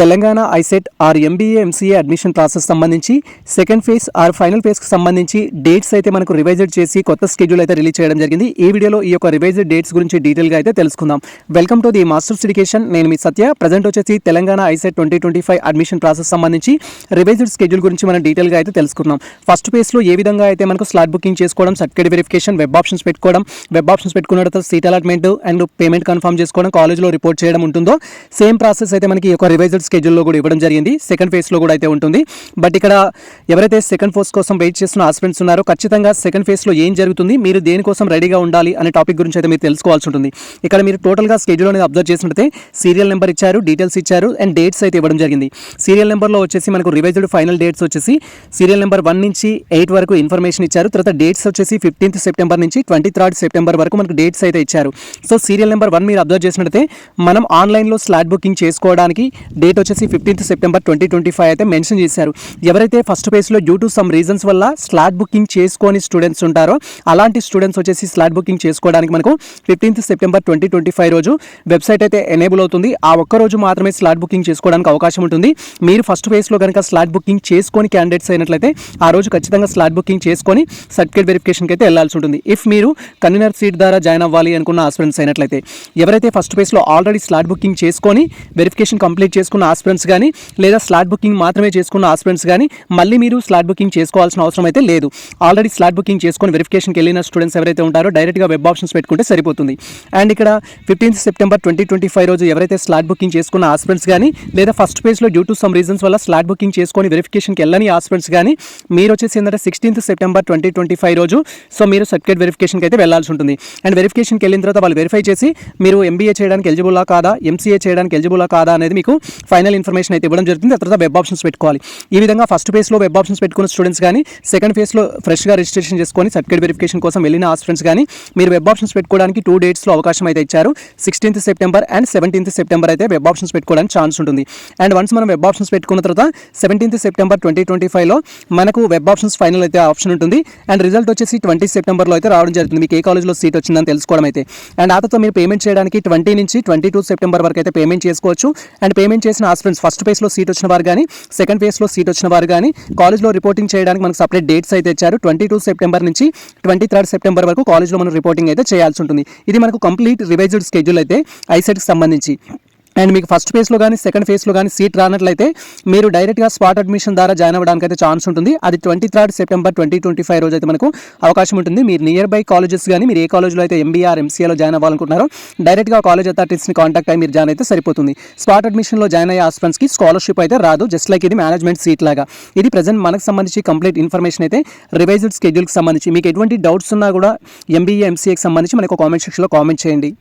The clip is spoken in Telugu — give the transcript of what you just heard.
Telangana ICET or MBA MCA admission process సంబంధించి సెకండ్ ఫేజ్ ఆర్ ఫైనల్ ఫేజ్కి సంబంధించి డేట్స్ అయితే మనకు రివైజ్డ్ చేసి కొత్త స్కెడ్యూల్ అయితే రిలీజ్ చేయడం జరిగింది. ఈ వీడియోలో ఈ యొక్క రివైజ్డ్ డేట్స్ గురించి డీటెయిల్గా అయితే తెలుసుకుందాం. Welcome to the masters education. నేను మీ సత్య. ప్రజెంట్ వచ్చేసి తెలంగాణ ఐసెట్ 2025 అడ్మిషన్ ప్రాసెస్ సంబంధించి రివైజ్డ్ స్కెడ్యూల్ గురించి మనం డీటెయిల్గా అయితే తెలుసుకున్నాం. ఫస్ట్ ఫేజ్లో ఏ విధంగా అయితే మనకు స్లాట్ బుకింగ్ చేసుకోవడం, సర్టిఫికేట్ వెరిఫికేషన్, వెబ్ ఆప్షన్స్ పెట్టుకోవడం, వెబ్ ఆప్షన్స్ పెట్టుకున్న తర్వాత seat allotment and payment confirm చేసుకోవడం, కాలేజ్లో రిపోర్ట్ చేయడం ఉంటుందో సేమ్ ప్రాసెస్ అయితే మనకి ఈ యొక్క రివైజ్డ్ స్కెడ్యూల్లో కూడా ఇవ్వడం జరిగింది. సెకండ్ ఫేజ్లో కూడా అయితే ఉంటుంది. బట్ ఇక్కడ ఎవరైతే సెకండ్ ఫేజ్ కోసం వెయిట్ చేస్తున్న ఆస్పిరెంట్స్ ఉన్నారో ఖచ్చితంగా సెకండ్ ఫేజ్లో ఏం జరుగుతుంది, మీరు దేనికోసం రెడీగా ఉండాలి అనే టాపిక్ గురించి అయితే మీరు తెలుసుకోవాల్సి ఉంటుంది. ఇక్కడ మీరు టోటల్గా స్కెడ్యూల్ అనేది అబ్జర్వ్ చేసినట్లయితే సీరియల్ నెంబర్ ఇచ్చారు, డీటెయిల్స్ ఇచ్చారు అండ్ డేట్స్ అయితే ఇవ్వడం జరిగింది. సీరియల్ నెంబర్లో వచ్చేసి మనకు రివైజ్డ్ ఫైనల్ డేట్స్ వచ్చేసి సీరియల్ నెంబర్ 1 నుంచి 8 వరకు ఇన్ఫర్మేషన్ ఇచ్చారు. తర్వాత డేట్స్ వచ్చేసి 15th సెప్టెంబర్ నుంచి 23rd సెప్టెంబర్ వరకు మనకు డేట్స్ అయితే ఇచ్చారు. సో సీరియల్ నెంబర్ 1 మీరు అబ్జర్వ్ చేసినట్లయితే మనం ఆన్లైన్లో స్లాట్ బుకింగ్ చేసుకోవడానికి డేట్ వచ్చేసి 15th సెప్టెంబర్ 2025 అయితే మెన్షన్ చేశారు. ఎవరైతే ఫస్ట్ ఫేజ్లో డ్యూ టు సమ్ రీజన్స్ వల్ల స్లాట్ బుకింగ్ చేసుకొని స్టూడెంట్స్ ఉంటారో అలాంటి స్టూడెంట్స్ వచ్చేసి స్లాట్ బుకింగ్ చేసుకోవడానికి మనకు 15th సెప్టెంబర్ 2025 రోజు వెబ్సైట్ అయితే ఎనేబుల్ అవుతుంది. ఆ ఒక్క రోజు మాత్రమే స్లాట్ బుకింగ్ చేసుకోవడానికి అవకాశం ఉంటుంది. మీరు ఫస్ట్ ఫేజ్లో కనుక స్లాట్ బుకింగ్ చేసుకొని క్యాండిడేట్స్ అయినట్లయితే ఆ రోజు ఖచ్చితంగా స్లాట్ బుకింగ్ చేసుకొని సర్టిఫికేట్ వెరిఫికేషన్కి అయితే వెళ్లాల్సి ఉంటుంది. ఇఫ్ మీరు కన్వీనర్ సీట్ ద్వారా జాయిన్ అవ్వాలి అనుకున్న ఆస్పిరెంట్స్ అయినట్లయితే, ఎవరైతే ఫస్ట్ ఫేజ్లో ఆల్రెడీ స్లాట్ బుకింగ్ చేసుకొని వెరిఫికేషన్ కంప్లీట్ చేసుకున్న ఆస్పిరెంట్స్ కానీ లేదా స్లాట్ బుకింగ్ మాత్రమే చేసుకున్న ఆస్పిరెంట్స్ కానీ మళ్ళీ మీరు స్లాట్ బుకింగ్ చేసుకోవాల్సిన అవసరం అయితే లేదు. ఆల్రెడీ స్లాట్ బుకింగ్ చేసుకొని వెరిఫికేషన్కి వెళ్ళిన స్టూడెంట్స్ ఎవరైతే ఉంటారో డైరెక్ట్గా వెబ్ ఆప్షన్స్ పెట్టుకుంటే సరిపోతుంది. అండ్ ఇక్కడ 15th సెప్టెంబర్ 2025 రోజు ఎవరైతే స్లాట్ బుకింగ్ చేసుకున్న ఆస్పిరెంట్స్ కానీ లేదా ఫస్ట్ ఫేజ్లో డ్యూ టు సమ్ రీజన్స్ వల్ల స్లాట్ బుకింగ్ చేసుకొని వెరిఫికేషన్కి వెళ్ళని ఆస్పిరెంట్స్ కానీ మీరు వచ్చేసి ఏంటంటే 16th సెప్టెంబర్ 2025 రోజు సో మీరు సర్టిఫికేట్ వెరిఫికేషన్కి అయితే వెళ్ళాల్సి ఉంటుంది. అండ్ వెరిఫికేషన్కి వెళ్ళిన తర్వాత వాళ్ళు వెరిఫై చేసి మీరు ఎంబీఏ చేయడానికి ఎలిజిబుల్లా కాదా, ఎంసీఏ చేయడానికి ఎలిజిబుల్లా కాదా అనేది మీకు ఫైనల్ ఇన్ఫర్మేషన్ అయితే ఇవ్వడం జరుగుతుంది. ఆ తర్వాత వెబ్ ఆప్షన్స్ పెట్టుకోవాలి. ఈ విధంగా ఫస్ట్ ఫేజ్లో వెబ్ ఆప్షన్స్ పెట్టుకున్న స్టూడెంట్స్ కానీ సెకండ్ ఫేజ్లో ఫ్రెష్గా రిజిస్ట్రేషన్ చేసుకొని సర్టిఫికేట్ వెరిఫికేషన్ కోసం వెళ్ళిన ఆస్పిరెంట్స్ కానీ మీరు వెబ్ ఆప్షన్స్ పెట్టుకోవడానికి 2 డేట్స్లో అవకాశం అయితే ఇచ్చారు. 16th September and 17th September అయితే వెబ్ ఆప్షన్స్ పెట్టుకోవడానికి ఛాన్స్ ఉంటుంది. అండ్ వన్స్ మనం వెబ్ ఆప్షన్స్ పెట్టుకున్న తర్వాత 17th సెప్టెంబర్ 2025లో మనకు వెబ్ ఆప్షన్స్ ఫైనల్ అయితే ఆప్షన్ ఉంటుంది. అండ్ రిజల్ట్ వచ్చేసి 20 సెప్టెంబర్లో అయితే రావడం జరుగుతుంది. మీకు ఏ కాలేజ్లో సీట్ వచ్చిందని తెలుసుకోవడం అయితే. అండ్ ఆ తర్వాత మీరు పేమెంట్ చేయడానికి 20 నుంచి 22 సెప్టెంబర్ వరకు అయితే పేమెంట్ చేసుకోవచ్చు. అండ్ పేమెంట్ చేసిన ఆస్పిరెంట్స్ ఫస్ట్ ఫేజ్లో సీట్ వచ్చిన వారు కానీ సెకండ్ ఫేజ్లో సీట్ వచ్చిన వారు కానీ కాలేజ్లో రిపోర్టింగ్ చేయడానికి మనకు సపరేట్ డేట్స్ అయితే ఇచ్చారు. 22 సెప్టెంబర్ నుంచి 23rd సెప్టెంబర్ వరకు కాలేజ్లో మనం రిపోర్టింగ్ అయితే చేయాల్సి ఉంటుంది. ఇది మనకు కంప్లీట్ రివైజ్డ్ స్కెడ్యూల్ అయితే ఐసెట్కి సంబంధించి. అండ్ మీకు ఫస్ట్ ఫేజ్లో కానీ సెకండ్ ఫేజ్లో కానీ సీట్ రానట్లయితే మీరు డైరెక్ట్గా స్పాట్ అడ్మిషన్ ద్వారా జాయిన్ అవ్వడానికి అయితే ఛాన్స్ ఉంటుంది. అది 23rd సెప్టెంబర్ 2025 రోజు అయితే మనకు అవకాశం ఉంటుంది. మీరు నియర్ బై కాలేజెస్ కానీ మీరు ఏ కాలేజ్లో అయితే ఎంబీఆర్ ఎంసీఏలో జాయిన్ అవ్వాలనుకుంటున్నారో డైరెక్ట్గా కాలేజ్ అథారిటీస్ని కాంటాక్ట్ అయ్యి మీరు జాయిన్ అయితే సరిపోతుంది. స్పాట్ అడ్మిషన్లో జాయిన్ అయ్యే ఆస్పిరెంట్స్కి స్కాలర్షిప్ అయితే రాదు. జస్ట్ లైక్ ఇది మేనేజ్మెంట్ సీట్ లాగా. ఇది ప్రజెంట్ మనకు సంబంధించి కంప్లీట్ ఇన్ఫర్మేషన్ అయితే రివైజ్డ్ స్కెడ్యూల్కి సంబంధించి. మీకు ఎటువంటి డౌట్స్ ఉన్నా కూడా ఎంబీఏ ఎంసీఏకి సంబంధించి మనకు కామెంట్ సెక్షన్లో కామెంట్ చేయండి.